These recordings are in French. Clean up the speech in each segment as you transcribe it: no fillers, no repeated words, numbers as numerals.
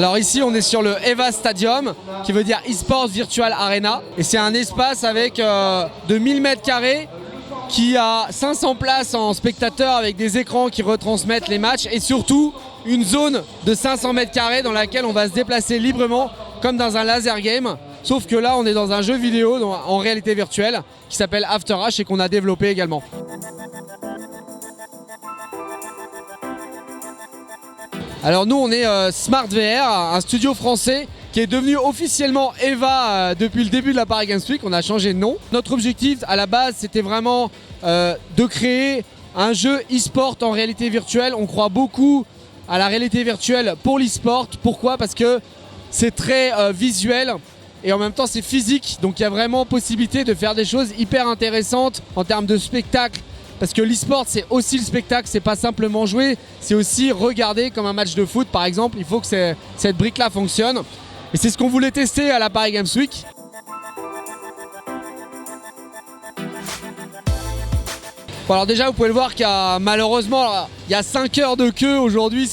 Alors ici on est sur le EVA Stadium, qui veut dire eSports Virtual Arena. Et c'est un espace avec de 1000 m² qui a 500 places en spectateurs avec des écrans qui retransmettent les matchs. Et surtout une zone de 500 m² dans laquelle on va se déplacer librement comme dans un laser game. Sauf que là on est dans un jeu vidéo en réalité virtuelle qui s'appelle After H et qu'on a développé également. Alors nous on est Smart VR, un studio français qui est devenu officiellement EVA depuis le début de la Paris Games Week. On a changé de nom. Notre objectif à la base c'était vraiment de créer un jeu e-sport en réalité virtuelle. On croit beaucoup à la réalité virtuelle pour l'e-sport. Pourquoi? Parce que c'est très visuel et en même temps c'est physique. Donc il y a vraiment possibilité de faire des choses hyper intéressantes en termes de spectacle. Parce que l'e-sport c'est aussi le spectacle, c'est pas simplement jouer, c'est aussi regarder comme un match de foot par exemple. Il faut que cette brique là fonctionne. Et c'est ce qu'on voulait tester à la Paris Games Week. Bon, alors déjà vous pouvez le voir qu'il y a malheureusement il y a 5 heures de queue aujourd'hui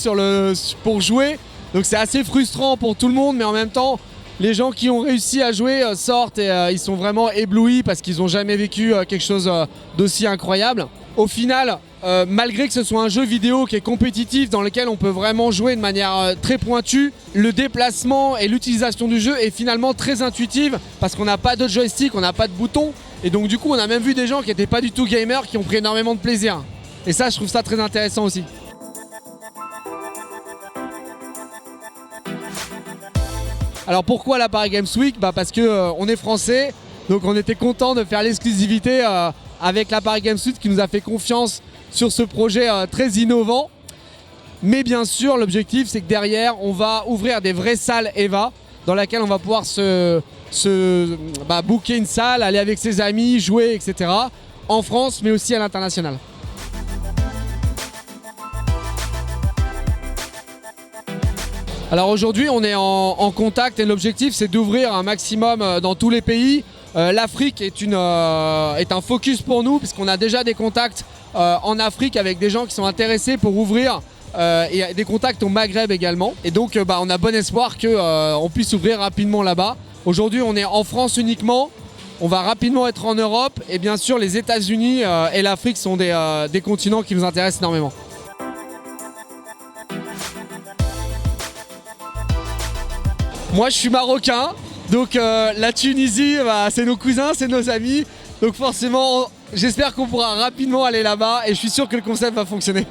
pour jouer. Donc c'est assez frustrant pour tout le monde, mais en même temps les gens qui ont réussi à jouer sortent et ils sont vraiment éblouis parce qu'ils n'ont jamais vécu quelque chose d'aussi incroyable. Au final, malgré que ce soit un jeu vidéo qui est compétitif dans lequel on peut vraiment jouer de manière très pointue, le déplacement et l'utilisation du jeu est finalement très intuitive parce qu'on n'a pas de joystick, on n'a pas de bouton. Et donc du coup on a même vu des gens qui n'étaient pas du tout gamers qui ont pris énormément de plaisir. Et ça je trouve ça très intéressant aussi. Alors pourquoi la Paris Games Week? Parce que on est français, donc on était content de faire l'exclusivité avec la Paris Games Week qui nous a fait confiance sur ce projet très innovant. Mais bien sûr l'objectif c'est que derrière on va ouvrir des vraies salles EVA dans laquelle on va pouvoir booker une salle, aller avec ses amis, jouer, etc. en France mais aussi à l'international. Alors aujourd'hui on est en contact et l'objectif c'est d'ouvrir un maximum dans tous les pays. L'Afrique est un focus pour nous puisqu'on a déjà des contacts en Afrique avec des gens qui sont intéressés pour ouvrir et des contacts au Maghreb également. Et donc on a bon espoir qu'on puisse ouvrir rapidement là-bas. Aujourd'hui on est en France uniquement, on va rapidement être en Europe et bien sûr les États-Unis et l'Afrique sont des continents qui nous intéressent énormément. Moi je suis marocain, donc la Tunisie c'est nos cousins, c'est nos amis, donc forcément j'espère qu'on pourra rapidement aller là-bas et je suis sûr que le concept va fonctionner.